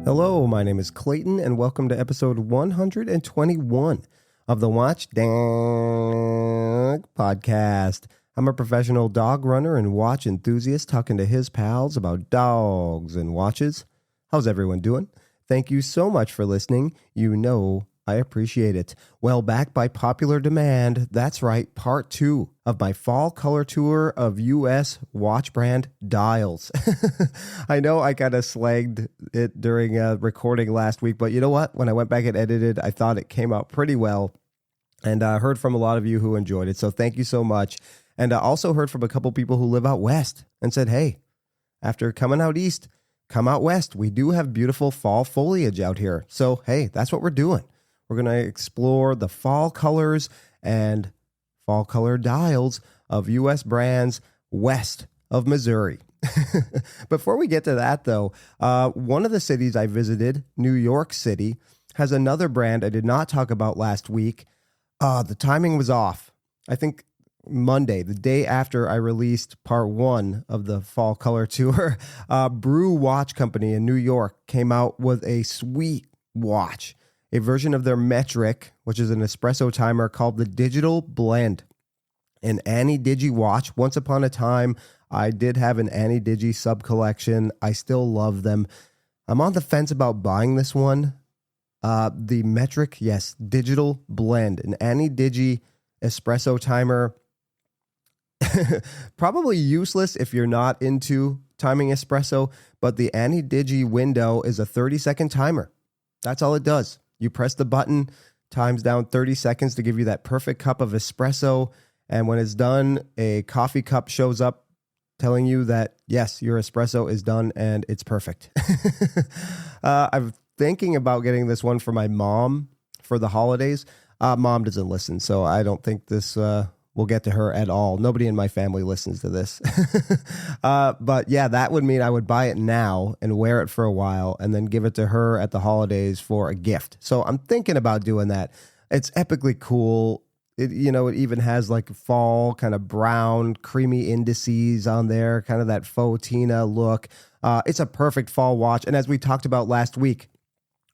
Hello, my name is Clayton, and welcome to episode 121 of the Watch Dog podcast. I'm a professional dog runner and watch enthusiast talking to his pals about dogs and watches. How's everyone doing? Thank you so much for listening. You know I appreciate it. Well, back by popular demand, that's right, part 2 of my fall color tour of U.S. watch brand dials. I know I kind of slagged it during recording last week, but you know what? When I went back and edited, I thought it came out pretty well, and I heard from a lot of you who enjoyed it, so thank you so much. And I also heard from a couple people who live out west and said, hey, after coming out east, come out west. We do have beautiful fall foliage out here. So, hey, that's what we're doing. We're going to explore the fall colors and fall color dials of U.S. brands west of Missouri. Before we get to that, though, one of the cities I visited, New York City, has another brand I did not talk about last week. The timing was off. I think Monday, the day after I released part 1 of the fall color tour, Brew Watch Company in New York came out with a sweet watch. A version of their metric, which is an espresso timer called the Digital Blend. An Annie Digi watch. Once upon a time, I did have an Annie Digi sub collection. I still love them. I'm on the fence about buying this one. The metric, yes, Digital Blend. An Annie Digi espresso timer. Probably useless if you're not into timing espresso, but the Annie Digi window is a 30-second timer. That's all it does. You press the button, times down 30 seconds to give you that perfect cup of espresso. And when it's done, a coffee cup shows up telling you that, yes, your espresso is done and it's perfect. I'm thinking about getting this one for my mom for the holidays. Mom doesn't listen, so I don't think this will get to her at all. Nobody in my family listens to this. But yeah, that would mean I would buy it now and wear it for a while and then give it to her at the holidays for a gift. So I'm thinking about doing that. It's epically cool. It even has like fall kind of brown, creamy indices on there, kind of that fauxtina look. It's a perfect fall watch. And as we talked about last week,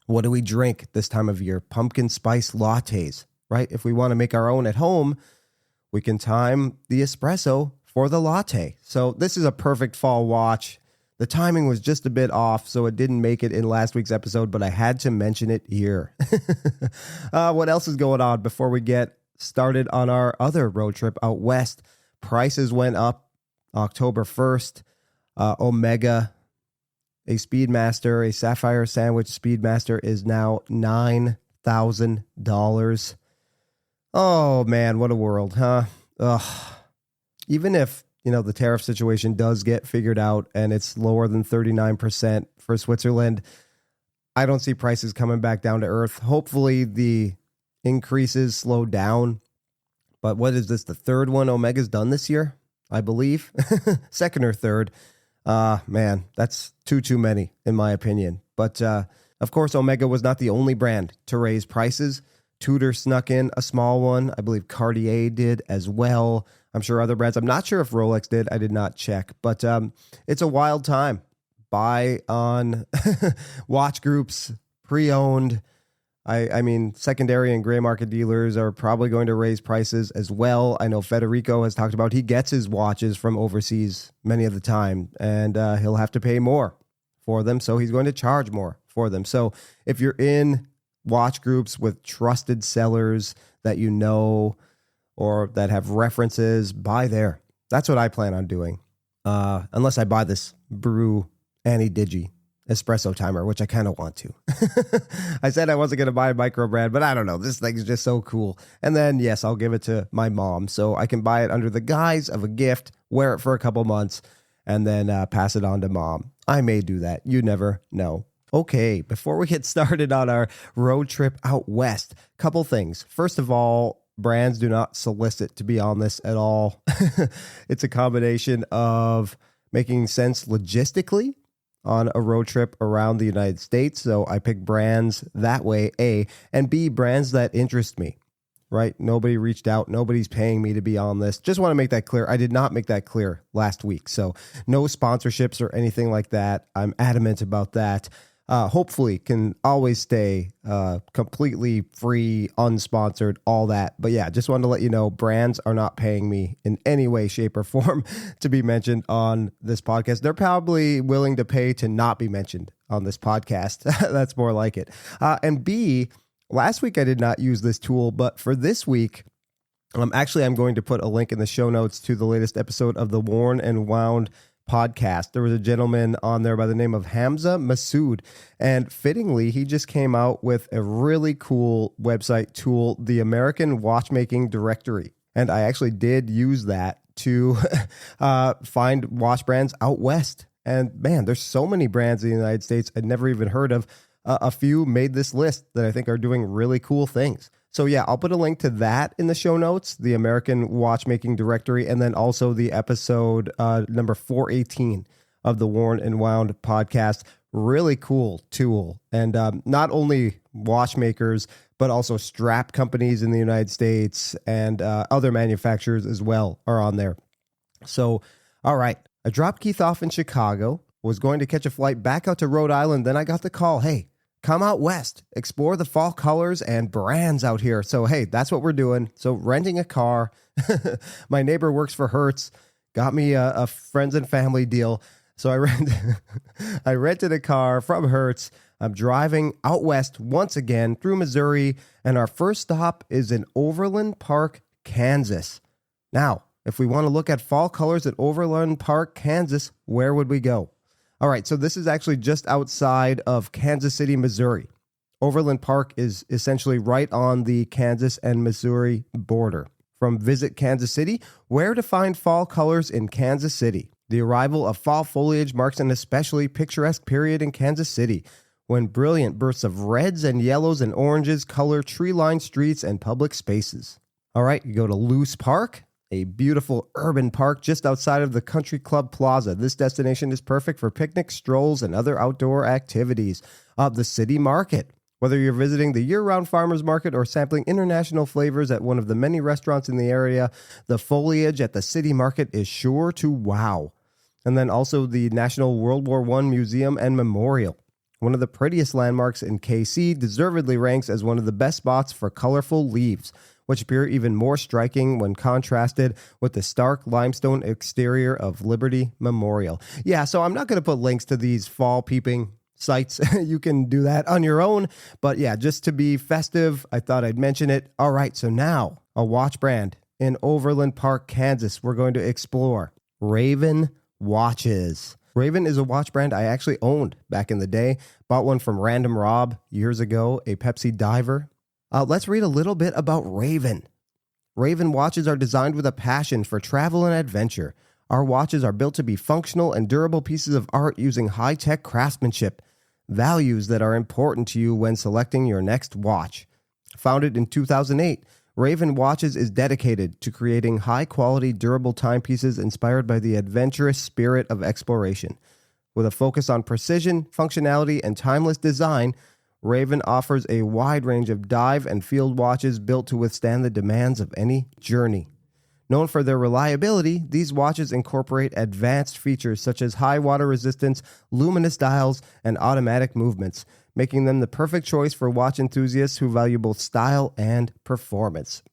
what do we drink this time of year? Pumpkin spice lattes, right? If we want to make our own at home, we can time the espresso for the latte. So this is a perfect fall watch. The timing was just a bit off, so it didn't make it in last week's episode, but I had to mention it here. What else is going on before we get started on our other road trip out west? Prices went up October 1st. Omega, a Speedmaster, a Sapphire Sandwich Speedmaster is now $9,000. Oh, man, what a world, huh? Ugh. Even if, the tariff situation does get figured out and it's lower than 39% for Switzerland, I don't see prices coming back down to earth. Hopefully the increases slow down. But what is this, the third one Omega's done this year, I believe? Second or third. Man, that's too many, in my opinion. But, of course, Omega was not the only brand to raise prices. Tudor snuck in a small one. I believe Cartier did as well. I'm sure other brands. I'm not sure if Rolex did. I did not check. But it's a wild time. Buy on watch groups, pre-owned. I mean, secondary and gray market dealers are probably going to raise prices as well. I know Federico has talked about he gets his watches from overseas many of the time, and he'll have to pay more for them. So he's going to charge more for them. So if you're in watch groups with trusted sellers that you know or that have references, buy there. That's what I plan on doing. Unless I buy this Brew Annie Digi espresso timer, which I kind of want to. I said I wasn't going to buy a micro brand, but I don't know. This thing is just so cool. And then, yes, I'll give it to my mom so I can buy it under the guise of a gift, wear it for a couple months, and then pass it on to mom. I may do that. You never know. Okay, before we get started on our road trip out west, couple things. First of all, brands do not solicit to be on this at all. It's a combination of making sense logistically on a road trip around the United States. So I pick brands that way, A, and B, brands that interest me, right? Nobody reached out. Nobody's paying me to be on this. Just want to make that clear. I did not make that clear last week. So no sponsorships or anything like that. I'm adamant about that. hopefully can always stay completely free, unsponsored, all that. But yeah, just wanted to let you know, brands are not paying me in any way, shape, or form to be mentioned on this podcast. They're probably willing to pay to not be mentioned on this podcast. That's more like it. And B, last week I did not use this tool, but for this week, actually, I'm going to put a link in the show notes to the latest episode of the Worn and Wound podcast. There was a gentleman on there by the name of Hamza Masood, and fittingly, he just came out with a really cool website tool, the American Watchmaking Directory. And I actually did use that to find watch brands out west. And man, there's so many brands in the United States I'd never even heard of. A few made this list that I think are doing really cool things. So yeah, I'll put a link to that in the show notes, the American Watchmaking Directory, and then also the episode number 418 of the Worn and Wound podcast. Really cool tool. And not only watchmakers, but also strap companies in the United States and other manufacturers as well are on there. So, all right, I dropped Keith off in Chicago, was going to catch a flight back out to Rhode Island. Then I got the call, hey, come out west, explore the fall colors and brands out here. So, hey, that's what we're doing. So renting a car. My neighbor works for Hertz, got me a friends and family deal. So I rented a car from Hertz. I'm driving out west once again through Missouri. And our first stop is in Overland Park, Kansas. Now, if we want to look at fall colors at Overland Park, Kansas, where would we go? All right, so this is actually just outside of Kansas City, Missouri. Overland Park is essentially right on the Kansas and Missouri border. From Visit Kansas City, where to find fall colors in Kansas City. The arrival of fall foliage marks an especially picturesque period in Kansas City, when brilliant bursts of reds and yellows and oranges color tree-lined streets and public spaces. All right, you go to Loose Park, a beautiful urban park just outside of the Country Club Plaza. This destination is perfect for picnics, strolls, and other outdoor activities. The City Market. Whether you're visiting the year-round farmers market or sampling international flavors at one of the many restaurants in the area, the foliage at the City Market is sure to wow. And then also the National World War I Museum and Memorial. One of the prettiest landmarks in KC, deservedly ranks as one of the best spots for colorful leaves, which appear even more striking when contrasted with the stark limestone exterior of Liberty Memorial. Yeah, so I'm not going to put links to these fall peeping sites. You can do that on your own. But yeah, just to be festive, I thought I'd mention it. All right, so now a watch brand in Overland Park, Kansas, we're going to explore Raven watches. Raven is a watch brand I actually owned back in the day. Bought one from Random Rob years ago, a Pepsi diver. Let's read a little bit about Raven. Raven watches are designed with a passion for travel and adventure. Our watches are built to be functional and durable pieces of art using high-tech craftsmanship, values that are important to you when selecting your next watch. Founded in 2008, Raven Watches is dedicated to creating high-quality, durable timepieces inspired by the adventurous spirit of exploration. With a focus on precision, functionality, and timeless design, Raven offers a wide range of dive and field watches built to withstand the demands of any journey. Known for their reliability, these watches incorporate advanced features such as high water resistance, luminous dials, and automatic movements, making them the perfect choice for watch enthusiasts who value both style and performance.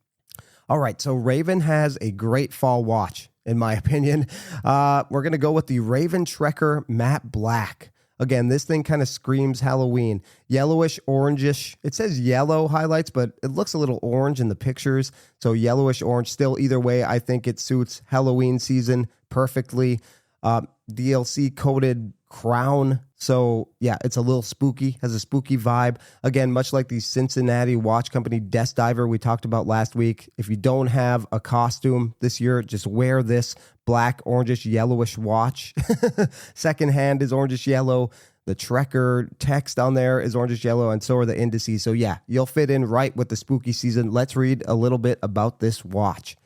All right, so Raven has a great fall watch, in my opinion. We're going to go with the Raven Trekker Matte Black. Again, this thing kind of screams Halloween. Yellowish, orangish. It says yellow highlights, but it looks a little orange in the pictures. So yellowish, orange. Still, either way, I think it suits Halloween season perfectly. DLC coated crown. So yeah, it's a little spooky, has a spooky vibe. Again, much like the Cincinnati watch company Desk Diver we talked about last week. If you don't have a costume this year, just wear this black, orangish, yellowish watch. Second hand is orangish yellow. The Trekker text on there is orangish yellow, and so are the indices. So yeah, you'll fit in right with the spooky season. Let's read a little bit about this watch.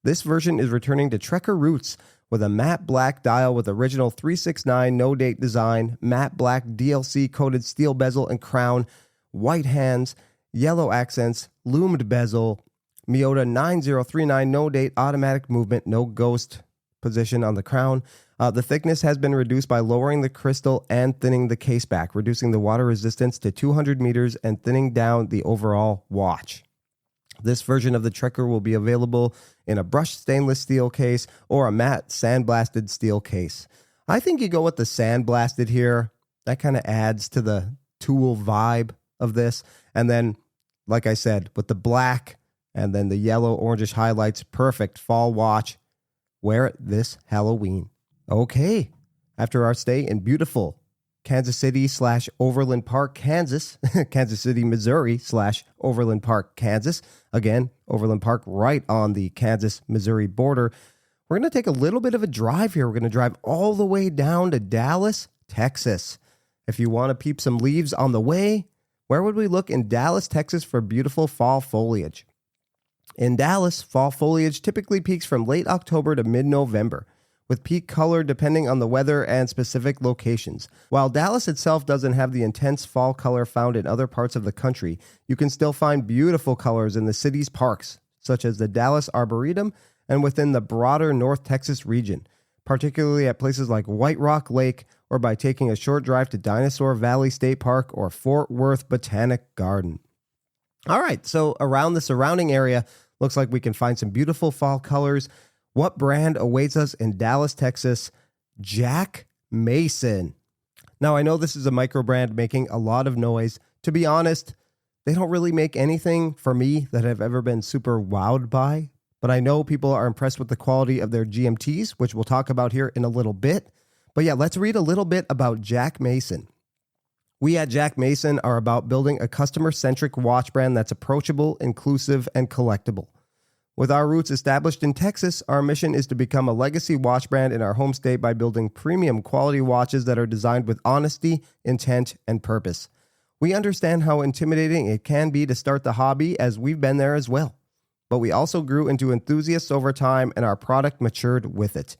This version is returning to Trekker roots with a matte black dial with original 369 no-date design, matte black DLC coated steel bezel and crown, white hands, yellow accents, loomed bezel, Miyota 9039 no-date automatic movement, no ghost position on the crown, The thickness has been reduced by lowering the crystal and thinning the case back, reducing the water resistance to 200 meters and thinning down the overall watch. This version of the Trekker will be available in a brushed stainless steel case or a matte sandblasted steel case. I think you go with the sandblasted here. That kind of adds to the tool vibe of this. And then, like I said, with the black and then the yellow orangish highlights, perfect fall watch. Wear it this Halloween. Okay, after our stay in beautiful Kansas City / Overland Park, Kansas, Kansas City, Missouri / Overland Park, Kansas. Again, Overland Park right on the Kansas-Missouri border. We're going to take a little bit of a drive here. We're going to drive all the way down to Dallas, Texas. If you want to peep some leaves on the way, where would we look in Dallas, Texas for beautiful fall foliage? In Dallas, fall foliage typically peaks from late October to mid-November, with peak color depending on the weather and specific locations. While Dallas itself doesn't have the intense fall color found in other parts of the country, you can still find beautiful colors in the city's parks, such as the Dallas Arboretum and within the broader North Texas region, particularly at places like White Rock Lake or by taking a short drive to Dinosaur Valley State Park or Fort Worth Botanic Garden. All right, so around the surrounding area, looks like we can find some beautiful fall colors. What brand awaits us in Dallas, Texas? Jack Mason. Now, I know this is a micro brand making a lot of noise. To be honest, they don't really make anything for me that I've ever been super wowed by, but I know people are impressed with the quality of their GMTs, which we'll talk about here in a little bit. But yeah, let's read a little bit about Jack Mason. We at Jack Mason are about building a customer-centric watch brand that's approachable, inclusive, and collectible. With our roots established in Texas, our mission is to become a legacy watch brand in our home state by building premium quality watches that are designed with honesty, intent, and purpose. We understand how intimidating it can be to start the hobby, as we've been there as well. But we also grew into enthusiasts over time, and our product matured with it.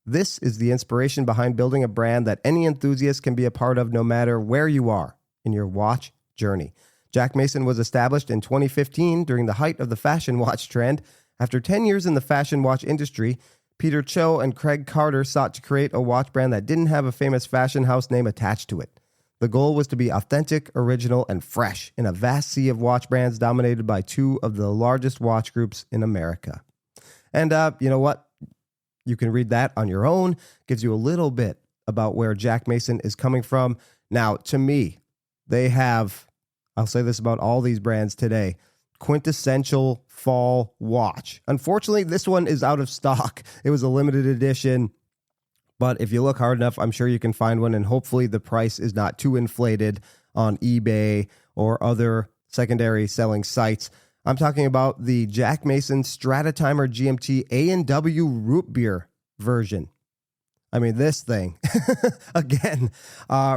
This is the inspiration behind building a brand that any enthusiast can be a part of no matter where you are in your watch journey. Jack Mason was established in 2015 during the height of the fashion watch trend. After 10 years in the fashion watch industry, Peter Cho and Craig Carter sought to create a watch brand that didn't have a famous fashion house name attached to it. The goal was to be authentic, original, and fresh in a vast sea of watch brands dominated by two of the largest watch groups in America. And you know what? You can read that on your own. Gives you a little bit about where Jack Mason is coming from. Now, to me, they have, I'll say this about all these brands today, quintessential fall watch. Unfortunately, this one is out of stock. It was a limited edition, but if you look hard enough, I'm sure you can find one, and hopefully the price is not too inflated on eBay or other secondary selling sites. I'm talking about the Jack Mason Stratatimer GMT A&W root beer version. I mean, this thing, again,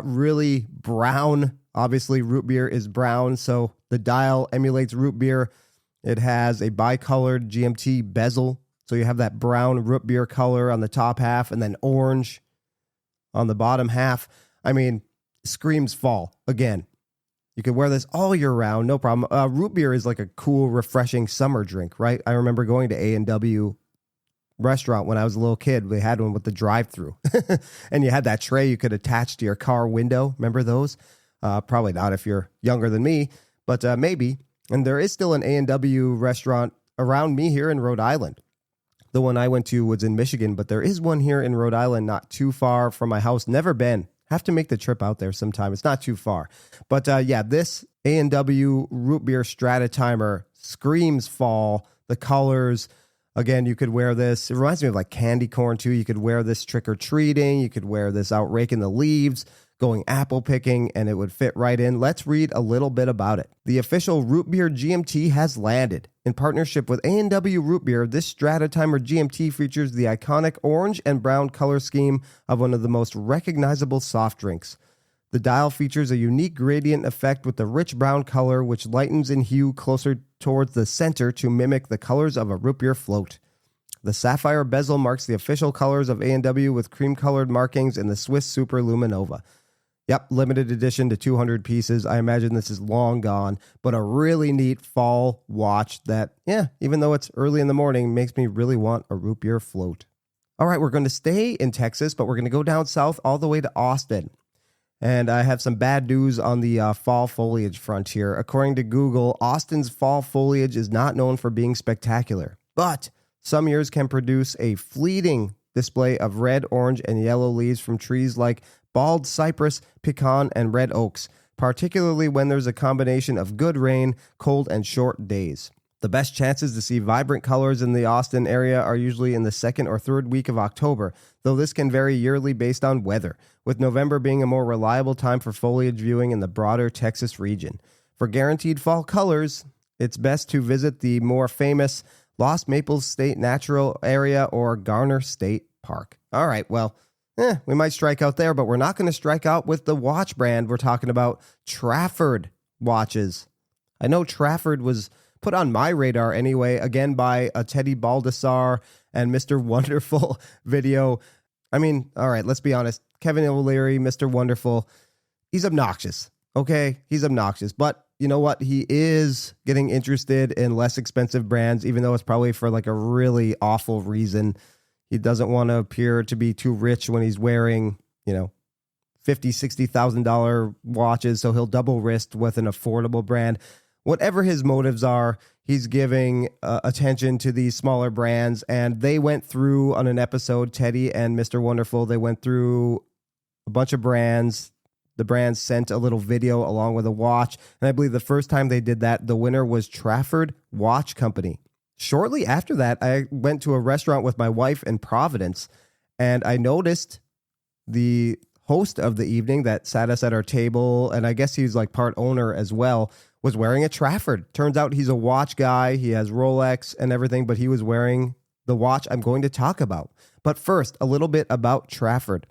really brown. Obviously, root beer is brown, so the dial emulates root beer. It has a bicolored GMT bezel, so you have that brown root beer color on the top half and then orange on the bottom half. I mean, screams fall. Again, you could wear this all year round, no problem. Root beer is like a cool, refreshing summer drink, right? I remember going to A&W restaurant when I was a little kid. They had one with the drive-through, and you had that tray you could attach to your car window. Remember those? Probably not if you're younger than me, but maybe. And there is still an A&W restaurant around me here in Rhode Island. The one I went to was in Michigan, but there is one here in Rhode Island, not too far from my house. Never been. Have to make the trip out there sometime. It's not too far. But yeah, this A&W root beer Stratatimer screams fall. The colors, again, you could wear this. It reminds me of like candy corn too. You could wear this trick-or-treating. You could wear this out raking the leaves, going apple picking, and it would fit right in. Let's read a little bit about it. The official root beer GMT has landed. In partnership with A&W Root Beer, this Stratatimer GMT features the iconic orange and brown color scheme of one of the most recognizable soft drinks. The dial features a unique gradient effect with the rich brown color, which lightens in hue closer towards the center to mimic the colors of a root beer float. The sapphire bezel marks the official colors of A&W with cream-colored markings in the Swiss Super Luminova. Yep, limited edition to 200 pieces. I imagine this is long gone, but a really neat fall watch that, yeah, even though it's early in the morning, makes me really want a root beer float. All right, we're going to stay in Texas, but we're going to go down south all the way to Austin. And I have some bad news on the fall foliage front here. According to Google, Austin's fall foliage is not known for being spectacular, but some years can produce a fleeting display of red, orange, and yellow leaves from trees like bald cypress, pecan, and red oaks, particularly when there's a combination of good rain, cold, and short days. The best chances to see vibrant colors in the Austin area are usually in the second or third week of October, though this can vary yearly based on weather, with November being a more reliable time for foliage viewing in the broader Texas region. For guaranteed fall colors, it's best to visit the more famous Lost Maples State Natural Area or Garner State Park. All right, well, we might strike out there, but we're not going to strike out with the watch brand. We're talking about Trafford watches. I know Trafford was put on my radar anyway, again by a Teddy Baldessar and Mr. Wonderful video. I mean, all right, let's be honest. Kevin O'Leary, Mr. Wonderful, he's obnoxious, okay? He's obnoxious, but you know what? He is getting interested in less expensive brands, even though it's probably for like a really awful reason. He doesn't want to appear to be too rich when he's wearing, $50,000, $60,000 watches, so he'll double wrist with an affordable brand. Whatever his motives are, he's giving attention to these smaller brands. And they went through on an episode, Teddy and Mr. Wonderful, they went through a bunch of brands. The brands sent a little video along with a watch. And I believe the first time they did that, the winner was Trafford Watch Company. Shortly after that, I went to a restaurant with my wife in Providence, and I noticed the host of the evening that sat us at our table, and I guess he's like part owner as well, was wearing a Trafford. Turns out he's a watch guy. He has Rolex and everything, but he was wearing the watch I'm going to talk about. But first, a little bit about Trafford.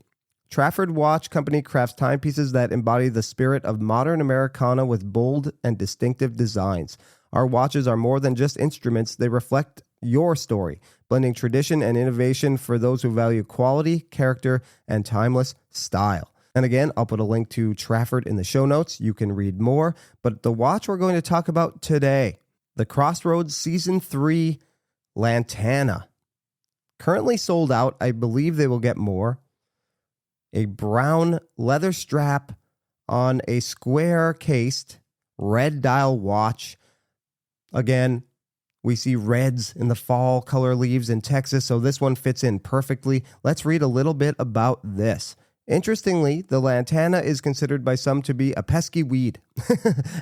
Trafford Watch Company crafts timepieces that embody the spirit of modern Americana with bold and distinctive designs. Our watches are more than just instruments. They reflect your story, blending tradition and innovation for those who value quality, character, and timeless style. And again, I'll put a link to Trafford in the show notes. You can read more. But the watch we're going to talk about today, the Crossroads Season 3 Lantana. Currently sold out. I believe they will get more. A brown leather strap on a square-cased red dial watch. Again, we see reds in the fall color leaves in Texas, so this one fits in perfectly. Let's read a little bit about this. Interestingly, the lantana is considered by some to be a pesky weed.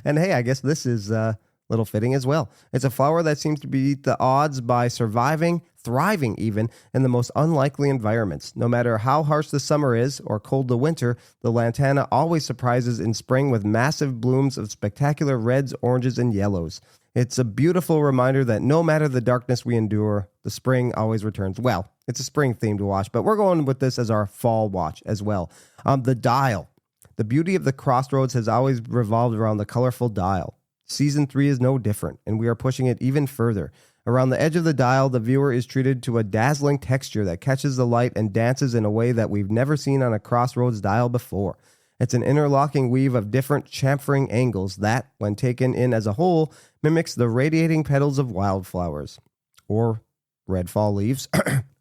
And hey, I guess this is a little fitting as well. It's a flower that seems to beat the odds by surviving, thriving even, in the most unlikely environments. No matter how harsh the summer is or cold the winter, the lantana always surprises in spring with massive blooms of spectacular reds, oranges, and yellows. It's a beautiful reminder that no matter the darkness we endure, the spring always returns. Well, it's a spring-themed watch, but we're going with this as our fall watch as well. The dial. The beauty of the Crossroads has always revolved around the colorful dial. Season 3 is no different, and we are pushing it even further. Around the edge of the dial, the viewer is treated to a dazzling texture that catches the light and dances in a way that we've never seen on a Crossroads dial before. It's an interlocking weave of different chamfering angles that, when taken in as a whole, mimics the radiating petals of wildflowers, or red fall leaves.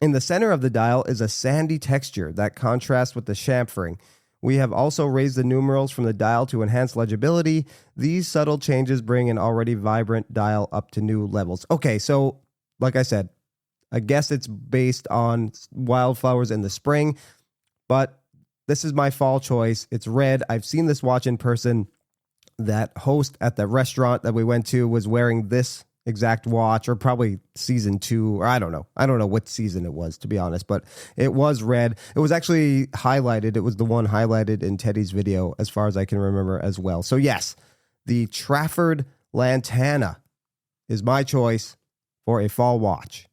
In the center of the dial is a sandy texture that contrasts with the chamfering. We have also raised the numerals from the dial to enhance legibility. These subtle changes bring an already vibrant dial up to new levels. Okay, so like I said, I guess it's based on wildflowers in the spring, but this is my fall choice. It's red. I've seen this watch in person. That host at the restaurant that we went to was wearing this exact watch, or probably season 2, or I don't know. I don't know what season it was, to be honest, but it was red. It was actually highlighted. It was the one highlighted in Teddy's video, as far as I can remember as well. So yes, the Trafford Lantana is my choice for a fall watch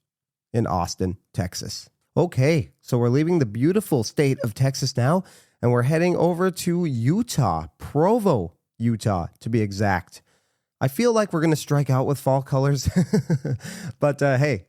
in Austin, Texas. Okay, so we're leaving the beautiful state of Texas now, and we're heading over to Utah, Provo, Utah, to be exact. I feel like we're going to strike out with fall colors, but hey,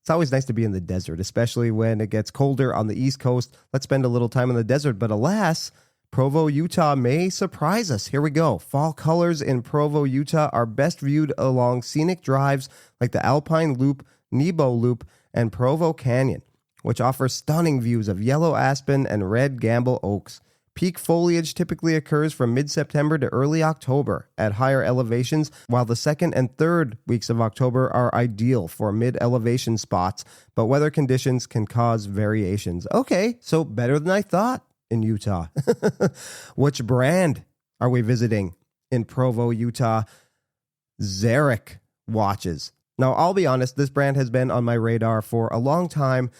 it's always nice to be in the desert, especially when it gets colder on the East Coast. Let's spend a little time in the desert, but alas, Provo, Utah may surprise us. Here we go. Fall colors in Provo, Utah are best viewed along scenic drives like the Alpine Loop, Nebo Loop, and Provo Canyon. which offers stunning views of yellow aspen and red gamble oaks. Peak foliage typically occurs from mid-September to early October at higher elevations, while the second and third weeks of October are ideal for mid-elevation spots, but weather conditions can cause variations. Okay, so better than I thought in Utah. Which brand are we visiting in Provo, Utah? Zarek watches. Now, I'll be honest, this brand has been on my radar for a long time.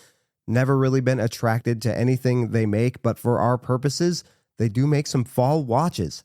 Never really been attracted to anything they make, but for our purposes, they do make some fall watches.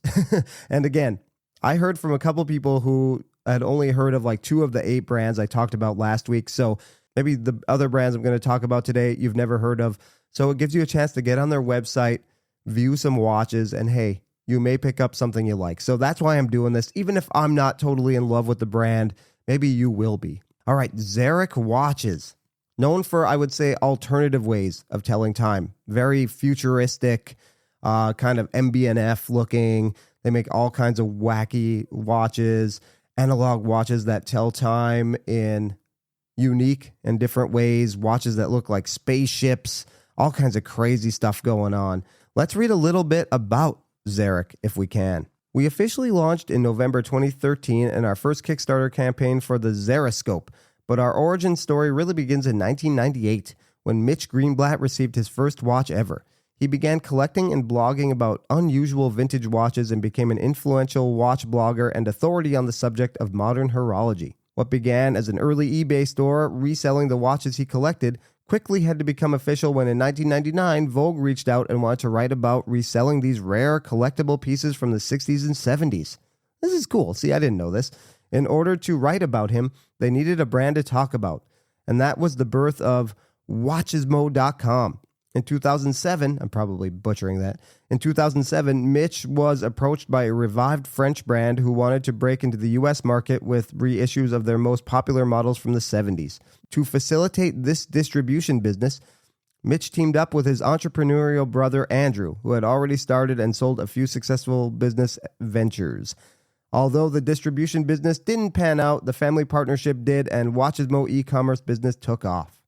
And again, I heard from a couple people who had only heard of like 2 of the 8 brands I talked about last week. So maybe the other brands I'm going to talk about today, you've never heard of. So it gives you a chance to get on their website, view some watches, and hey, you may pick up something you like. So that's why I'm doing this. Even if I'm not totally in love with the brand, maybe you will be. All right, Zarek watches. Known for, I would say, alternative ways of telling time. Very futuristic, kind of MB&F looking. They make all kinds of wacky watches, analog watches that tell time in unique and different ways, watches that look like spaceships, all kinds of crazy stuff going on. Let's read a little bit about Zarek if we can. We officially launched in November 2013 in our first Kickstarter campaign for the Zaroscope. But our origin story really begins in 1998 when Mitch Greenblatt received his first watch ever. He began collecting and blogging about unusual vintage watches and became an influential watch blogger and authority on the subject of modern horology. What began as an early eBay store reselling the watches he collected quickly had to become official when in 1999 Vogue reached out and wanted to write about reselling these rare collectible pieces from the 60s and 70s. This is cool. See, I didn't know this. In order to write about him, they needed a brand to talk about, and that was the birth of Watchesmo.com. In 2007, I'm probably butchering that, in 2007, Mitch was approached by a revived French brand who wanted to break into the U.S. market with reissues of their most popular models from the 70s. To facilitate this distribution business, Mitch teamed up with his entrepreneurial brother Andrew, who had already started and sold a few successful business ventures. Although the distribution business didn't pan out, the family partnership did, and Watchesmo e-commerce business took off.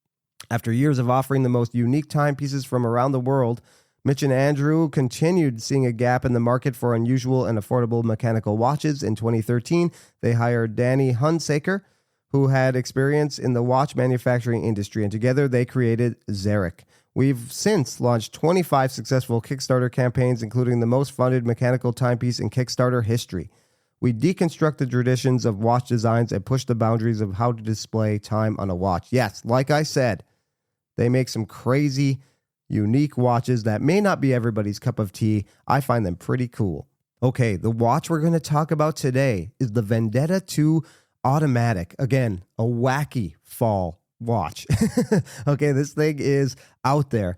After years of offering the most unique timepieces from around the world, Mitch and Andrew continued seeing a gap in the market for unusual and affordable mechanical watches. In 2013, they hired Danny Hunsaker, who had experience in the watch manufacturing industry, and together they created Zarek. We've since launched 25 successful Kickstarter campaigns, including the most funded mechanical timepiece in Kickstarter history. We deconstruct the traditions of watch designs and push the boundaries of how to display time on a watch. Yes, like I said, they make some crazy, unique watches that may not be everybody's cup of tea. I find them pretty cool. Okay, the watch we're going to talk about today is the Vendetta 2 Automatic. Again, a wacky fall watch. Okay, this thing is out there.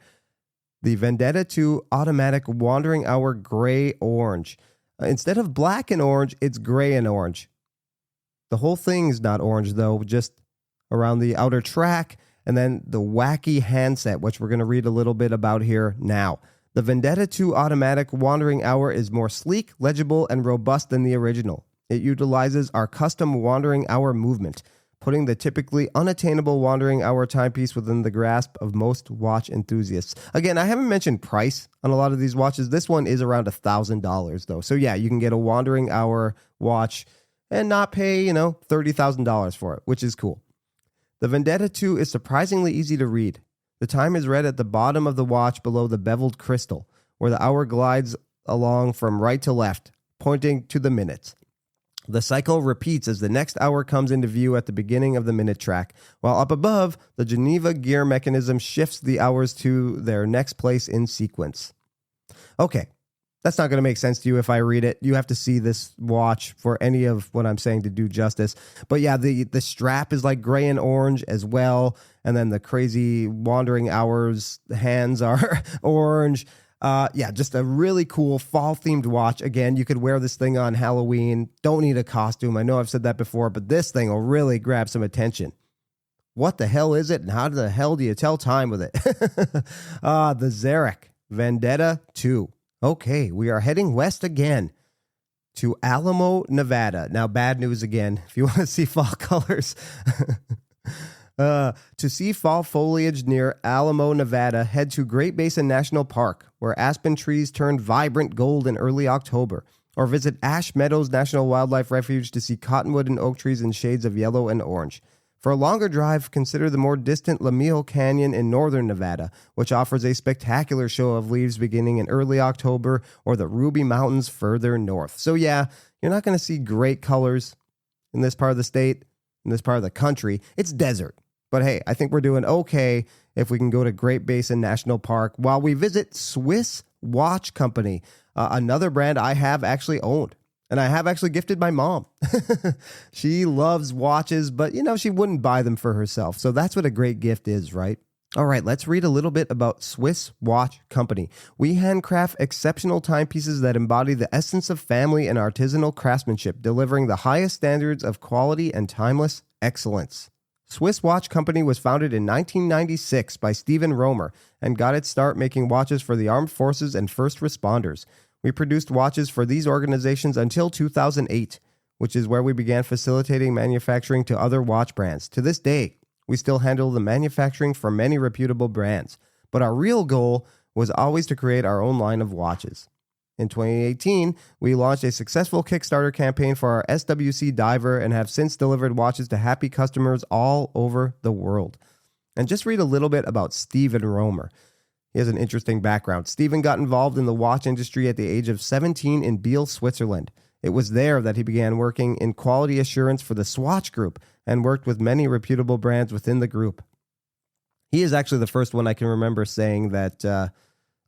The Vendetta 2 Automatic Wandering Hour Gray Orange. Instead of black and orange, it's gray and orange. The whole thing is not orange, though, just around the outer track, and then the wacky handset, which we're going to read a little bit about here now. The Vendetta 2 Automatic Wandering Hour is more sleek, legible, and robust than the original. It utilizes our custom Wandering Hour movement, putting the typically unattainable Wandering Hour timepiece within the grasp of most watch enthusiasts. Again, I haven't mentioned price on a lot of these watches. This one is around $1,000 though. So yeah, you can get a Wandering Hour watch and not pay, $30,000 for it, which is cool. The Vendetta 2 is surprisingly easy to read. The time is read at the bottom of the watch below the beveled crystal, where the hour glides along from right to left, pointing to the minutes. The cycle repeats as the next hour comes into view at the beginning of the minute track, while up above, the Geneva gear mechanism shifts the hours to their next place in sequence. Okay, that's not going to make sense to you if I read it. You have to see this watch for any of what I'm saying to do justice. But yeah, the strap is like gray and orange as well, and then the crazy wandering hours hands are orange. Just a really cool fall-themed watch. Again, you could wear this thing on Halloween. Don't need a costume. I know I've said that before, but this thing will really grab some attention. What the hell is it, and how the hell do you tell time with it? The Zarek Vendetta 2. Okay, we are heading west again to Alamo, Nevada. Now, bad news again, if you want to see fall colors. To see fall foliage near Alamo, Nevada, head to Great Basin National Park, where aspen trees turn vibrant gold in early October. Or visit Ash Meadows National Wildlife Refuge to see cottonwood and oak trees in shades of yellow and orange. For a longer drive, consider the more distant Lamille Canyon in northern Nevada, which offers a spectacular show of leaves beginning in early October, or the Ruby Mountains further north. So yeah, you're not going to see great colors in this part of the state, in this part of the country. It's desert. But hey, I think we're doing okay if we can go to Great Basin National Park while we visit Swiss Watch Company, another brand I have actually owned. And I have actually gifted my mom. She loves watches, but she wouldn't buy them for herself. So that's what a great gift is, right? All right, let's read a little bit about Swiss Watch Company. We handcraft exceptional timepieces that embody the essence of family and artisanal craftsmanship, delivering the highest standards of quality and timeless excellence. Swiss Watch Company was founded in 1996 by Stephen Romer and got its start making watches for the armed forces and first responders. We produced watches for these organizations until 2008, which is where we began facilitating manufacturing to other watch brands. To this day, we still handle the manufacturing for many reputable brands, but our real goal was always to create our own line of watches. In 2018, we launched a successful Kickstarter campaign for our SWC diver and have since delivered watches to happy customers all over the world. And just read a little bit about Stephen Romer. He has an interesting background. Stephen got involved in the watch industry at the age of 17 in Biel, Switzerland. It was there that he began working in quality assurance for the Swatch Group and worked with many reputable brands within the group. He is actually the first one I can remember saying that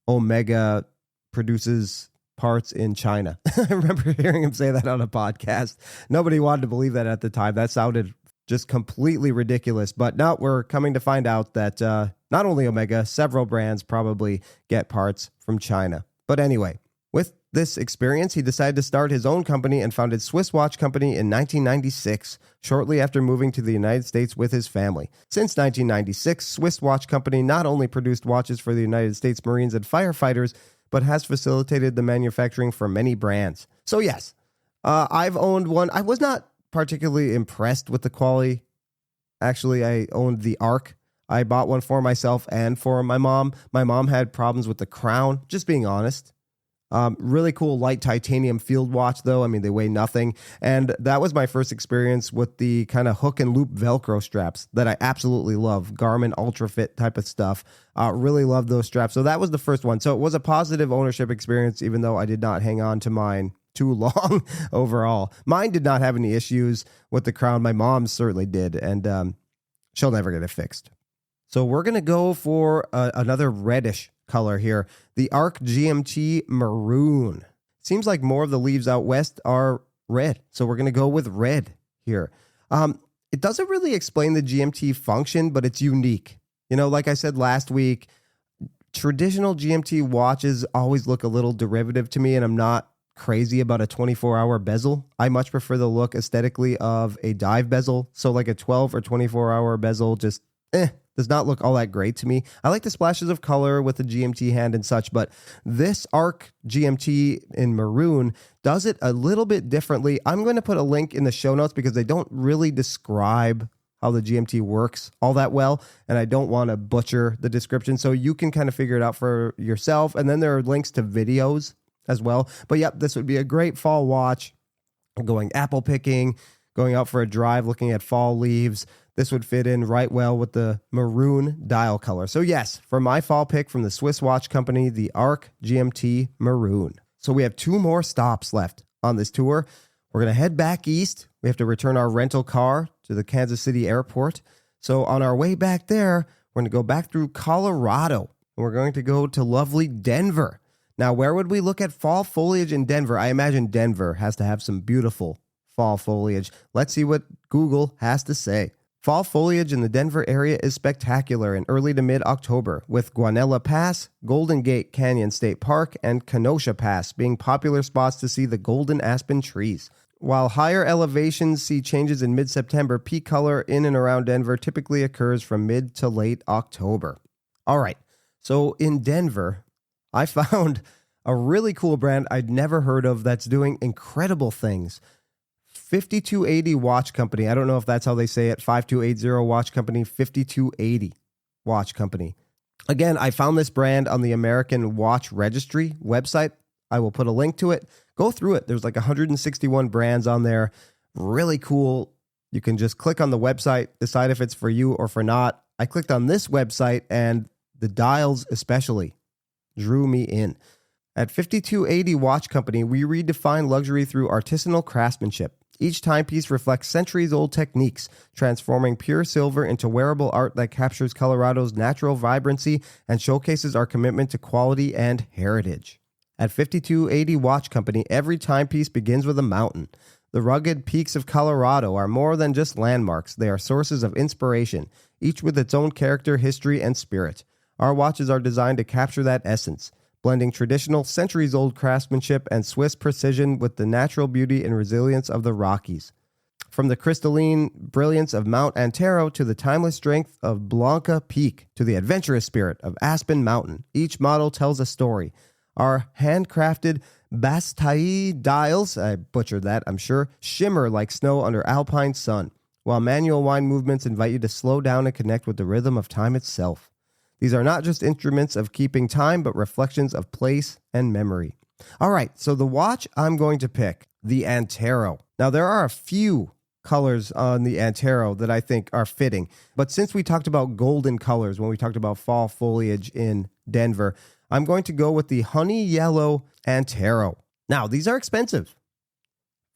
Omega produces parts in China. I remember hearing him say that on a podcast. Nobody wanted to believe that at the time. That sounded just completely ridiculous. But now we're coming to find out that not only Omega, several brands probably get parts from China. But anyway, with this experience, he decided to start his own company and founded Swiss Watch Company in 1996, shortly after moving to the United States with his family. Since 1996, Swiss Watch Company not only produced watches for the United States Marines and firefighters, but has facilitated the manufacturing for many brands. So yes, I've owned one. I was not particularly impressed with the quality. Actually, I owned the Arc. I bought one for myself and for my mom. My mom had problems with the crown, just being honest. Really cool light titanium field watch, though. I mean, they weigh nothing. And that was my first experience with the kind of hook and loop Velcro straps that I absolutely love. Garmin Ultra Fit type of stuff. Really love those straps. So that was the first one. So it was a positive ownership experience, even though I did not hang on to mine too long overall. Mine did not have any issues with the crown. My mom's certainly did. And she'll never get it fixed. So we're going to go for another reddish color here, the Arc GMT Maroon. Seems like more of the leaves out west are red, so we're going to go with red here. It doesn't really explain the GMT function, but it's unique. Like I said last week, traditional GMT watches always look a little derivative to me, and I'm not crazy about a 24-hour bezel. I much prefer the look aesthetically of a dive bezel, so like a 12 or 24-hour bezel just does not look all that great to me. I like the splashes of color with the GMT hand and such, but this Arc GMT in maroon does it a little bit differently. I'm going to put a link in the show notes because they don't really describe how the GMT works all that well, and I don't want to butcher the description, so you can kind of figure it out for yourself. And then there are links to videos as well. But yep, this would be a great fall watch. Going apple picking, going out for a drive, looking at fall leaves. This would fit in right well with the maroon dial color. So yes, for my fall pick from the Swiss Watch Company, the Arc GMT Maroon. So we have 2 more stops left on this tour. We're going to head back east. We have to return our rental car to the Kansas City airport. So on our way back there, we're going to go back through Colorado, and we're going to go to lovely Denver. Now, where would we look at fall foliage in Denver? I imagine Denver has to have some beautiful fall foliage. Let's see what Google has to say. Fall foliage in the Denver area is spectacular in early to mid-October, with Guanella Pass, Golden Gate Canyon State Park, and Kenosha Pass being popular spots to see the golden aspen trees. While higher elevations see changes in mid-September, peak color in and around Denver typically occurs from mid to late October. All right, so in Denver, I found a really cool brand I'd never heard of that's doing incredible things. 5280 Watch Company. I don't know if that's how they say it. 5280 Watch Company, 5280 Watch Company. Again, I found this brand on the American Watch Registry website. I will put a link to it. Go through it. There's like 161 brands on there. Really cool. You can just click on the website, decide if it's for you or for not. I clicked on this website and the dials especially drew me in. At 5280 Watch Company, we redefine luxury through artisanal craftsmanship. Each timepiece reflects centuries-old techniques, transforming pure silver into wearable art that captures Colorado's natural vibrancy and showcases our commitment to quality and heritage. At 5280 Watch Company, every timepiece begins with a mountain. The rugged peaks of Colorado are more than just landmarks. They are sources of inspiration, each with its own character, history, and spirit. Our watches are designed to capture that essence, blending traditional, centuries-old craftsmanship and Swiss precision with the natural beauty and resilience of the Rockies. From the crystalline brilliance of Mount Antero to the timeless strength of Blanca Peak to the adventurous spirit of Aspen Mountain, each model tells a story. Our handcrafted Bastille dials, I butchered that, I'm sure, shimmer like snow under alpine sun, while manual wind movements invite you to slow down and connect with the rhythm of time itself. These are not just instruments of keeping time, but reflections of place and memory. All right, so the watch I'm going to pick, the Antero. Now, there are a few colors on the Antero that I think are fitting, but since we talked about golden colors when we talked about fall foliage in Denver, I'm going to go with the honey yellow Antero. Now, these are expensive.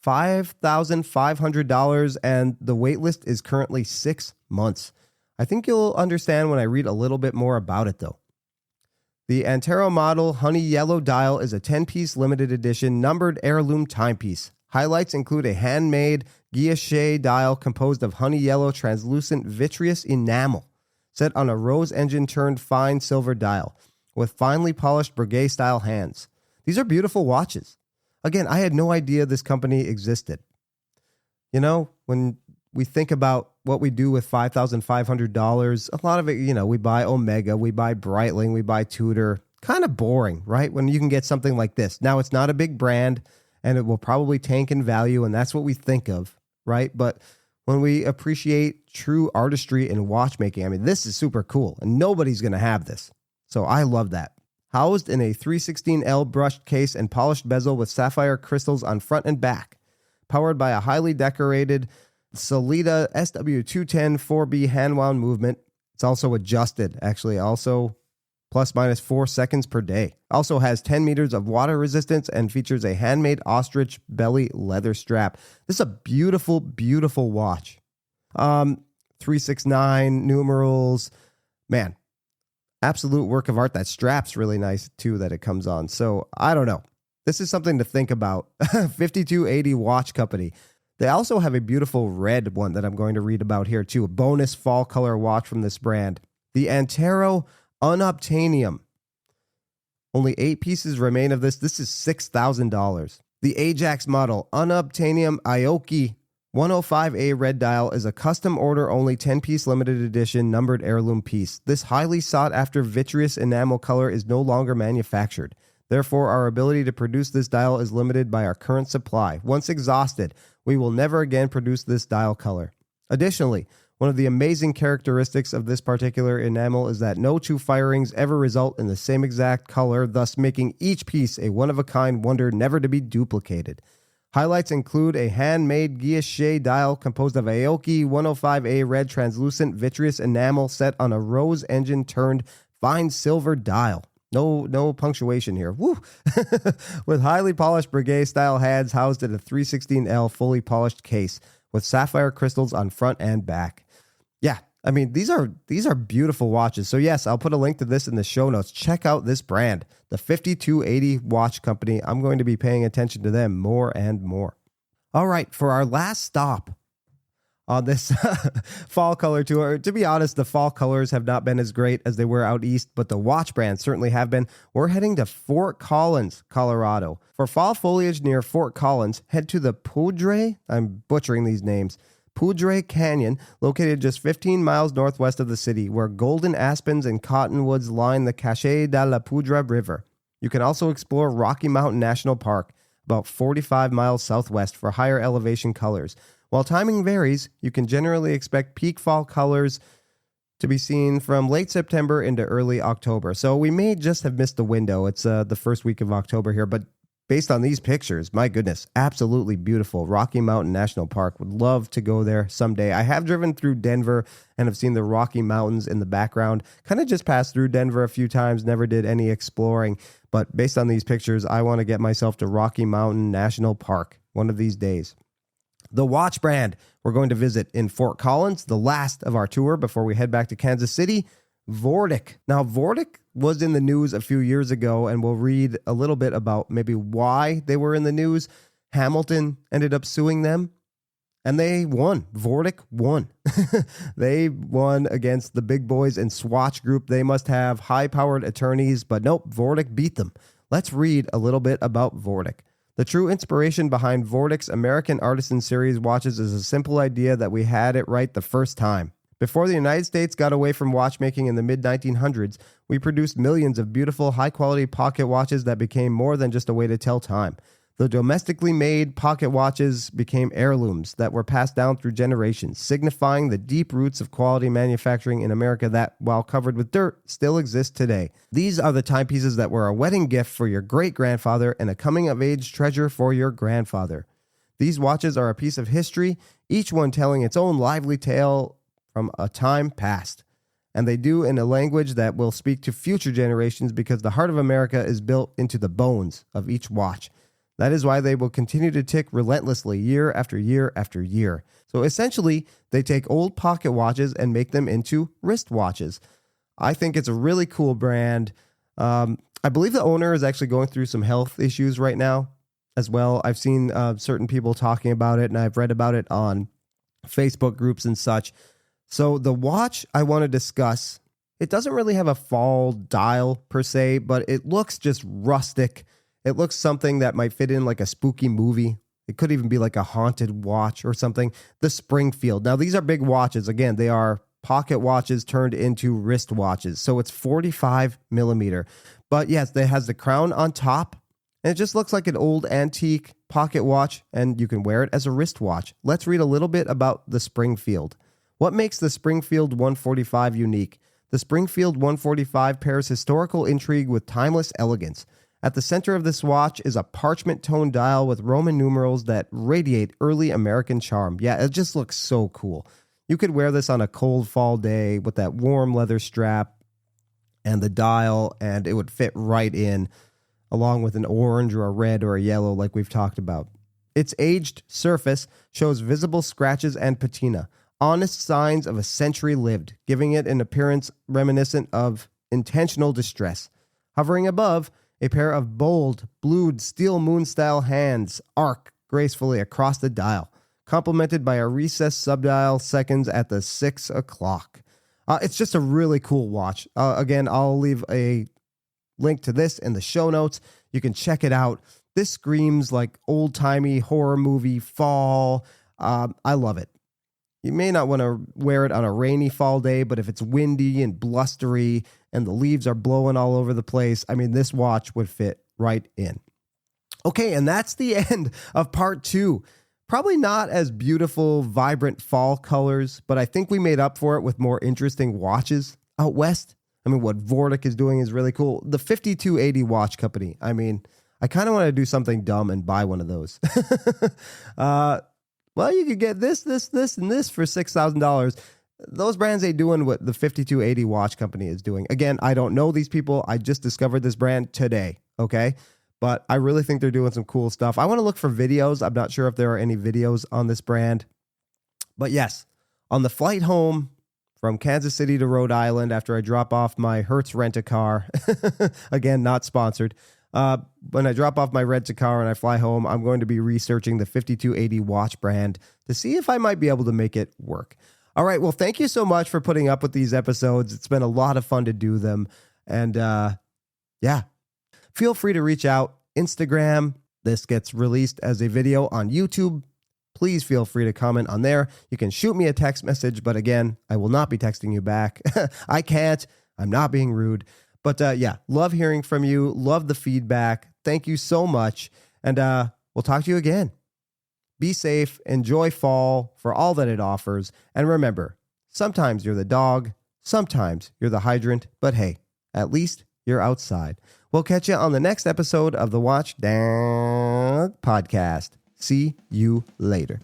$5,500, and the wait list is currently 6 months. I think you'll understand when I read a little bit more about it, though. The Antero model honey yellow dial is a 10-piece limited edition numbered heirloom timepiece. Highlights include a handmade guilloche dial composed of honey yellow translucent vitreous enamel set on a rose engine turned fine silver dial with finely polished Breguet-style hands. These are beautiful watches. Again, I had no idea this company existed. You know, when we think about what we do with $5,500, a lot of it, you know, we buy Omega, we buy Breitling, we buy Tudor. Kind of boring, right? When you can get something like this. Now, it's not a big brand, and it will probably tank in value, and that's what we think of, right? But when we appreciate true artistry in watchmaking, I mean, this is super cool, and nobody's going to have this. So I love that. Housed in a 316L brushed case and polished bezel with sapphire crystals on front and back. Powered by a highly decorated Solida SW210 4B hand-wound movement. It's also adjusted, actually, also plus minus 4 seconds per day. Also has 10 meters of water resistance and features a handmade ostrich belly leather strap. This is a beautiful, beautiful watch. 369 numerals. Man, absolute work of art. That strap's really nice, too, that it comes on. So, I don't know. This is something to think about. 5280 Watch Company. They also have a beautiful red one that I'm going to read about here, too. A bonus fall color watch from this brand. The Antero Unobtainium. Only 8 pieces remain of this. This is $6,000. The Ajax model Unobtainium Aoki 105A red dial is a custom order only 10-piece limited edition numbered heirloom piece. This highly sought after vitreous enamel color is no longer manufactured. Therefore, our ability to produce this dial is limited by our current supply. Once exhausted, we will never again produce this dial color. Additionally, one of the amazing characteristics of this particular enamel is that no two firings ever result in the same exact color, thus making each piece a one-of-a-kind wonder never to be duplicated. Highlights include a handmade guilloche dial composed of Aoki 105A red translucent vitreous enamel set on a rose engine turned fine silver dial. No punctuation here. Woo! With highly polished Breguet-style hands housed in a 316L fully polished case with sapphire crystals on front and back. Yeah, I mean, these are beautiful watches. So yes, I'll put a link to this in the show notes. Check out this brand, the 5280 Watch Company. I'm going to be paying attention to them more and more. All right, for our last stop on this fall color tour. To be honest, the fall colors have not been as great as they were out east, but the watch brands certainly have been. We're heading to Fort Collins, Colorado. For fall foliage near Fort Collins, head to the Poudre, I'm butchering these names, Poudre Canyon, located just 15 miles northwest of the city, where golden aspens and cottonwoods line the Cache de la Poudre River. You can also explore Rocky Mountain National Park, about 45 miles southwest for higher elevation colors. While timing varies, you can generally expect peak fall colors to be seen from late September into early October. So we may just have missed the window. It's the first week of October here, but based on these pictures, my goodness, absolutely beautiful. Rocky Mountain National Park. Would love to go there someday. I have driven through Denver and have seen the Rocky Mountains in the background. Kind of just passed through Denver a few times, never did any exploring. But based on these pictures, I want to get myself to Rocky Mountain National Park one of these days. The watch brand we're going to visit in Fort Collins, the last of our tour before we head back to Kansas City, Vortic. Now, Vortic was in the news a few years ago, and we'll read a little bit about maybe why they were in the news. Hamilton ended up suing them, and they won. Vortic won. They won against the big boys in Swatch Group. They must have high-powered attorneys, but nope, Vortic beat them. Let's read a little bit about Vortic. The true inspiration behind Vortic's American Artisan Series watches is a simple idea that we had it right the first time. Before the United States got away from watchmaking in the mid-1900s, we produced millions of beautiful, high-quality pocket watches that became more than just a way to tell time. The domestically made pocket watches became heirlooms that were passed down through generations, signifying the deep roots of quality manufacturing in America that, while covered with dirt, still exist today. These are the timepieces that were a wedding gift for your great-grandfather and a coming-of-age treasure for your grandfather. These watches are a piece of history, each one telling its own lively tale from a time past. And they do in a language that will speak to future generations because the heart of America is built into the bones of each watch. That is why they will continue to tick relentlessly year after year after year. So essentially, they take old pocket watches and make them into wristwatches. I think it's a really cool brand. I believe the owner is actually going through some health issues right now as well. I've seen certain people talking about it, and I've read about it on Facebook groups and such. So the watch I want to discuss, it doesn't really have a fall dial per se, but it looks just rustic. It looks something that might fit in like a spooky movie. It could even be like a haunted watch or something. The Springfield. Now, these are big watches. Again, they are pocket watches turned into wrist watches. So it's 45 millimeter. But yes, it has the crown on top. And it just looks like an old antique pocket watch, and you can wear it as a wristwatch. Let's read a little bit about the Springfield. What makes the Springfield 145 unique? The Springfield 145 pairs historical intrigue with timeless elegance. At the center of this watch is a parchment tone dial with Roman numerals that radiate early American charm. Yeah, it just looks so cool. You could wear this on a cold fall day with that warm leather strap and the dial, and it would fit right in, along with an orange or a red or a yellow like we've talked about. Its aged surface shows visible scratches and patina, honest signs of a century lived, giving it an appearance reminiscent of intentional distress. Hovering above, a pair of bold, blued steel moon-style hands arc gracefully across the dial, complemented by a recessed subdial seconds at the 6 o'clock. It's just a really cool watch. Again, I'll leave a link to this in the show notes. You can check it out. This screams like old-timey horror movie fall. I love it. You may not want to wear it on a rainy fall day, but if it's windy and blustery and the leaves are blowing all over the place, I mean, this watch would fit right in. Okay, and that's the end of part 2. Probably not as beautiful, vibrant fall colors, but I think we made up for it with more interesting watches out west. I mean, what Vortic is doing is really cool. The 5280 watch company, I mean, I kind of want to do something dumb and buy one of those. Well, you could get this, and this for $6,000. Those brands ain't doing what the 5280 watch company is doing. Again, I don't know these people. I just discovered this brand today, okay? But I really think they're doing some cool stuff. I want to look for videos. I'm not sure if there are any videos on this brand. But yes, on the flight home from Kansas City to Rhode Island after I drop off my Hertz rent-a-car, again, not sponsored, when I drop off my rent-a-car and I fly home, I'm going to be researching the 5280 watch brand to see if I might be able to make it work. All right, well, thank you so much for putting up with these episodes. It's been a lot of fun to do them. And yeah, feel free to reach out. Instagram, this gets released as a video on YouTube. Please feel free to comment on there. You can shoot me a text message, but again, I will not be texting you back. I can't. I'm not being rude. But yeah, love hearing from you. Love the feedback. Thank you so much. And we'll talk to you again. Be safe, enjoy fall for all that it offers, and remember, sometimes you're the dog, sometimes you're the hydrant, but hey, at least you're outside. We'll catch you on the next episode of the Watch Dog Podcast. See you later.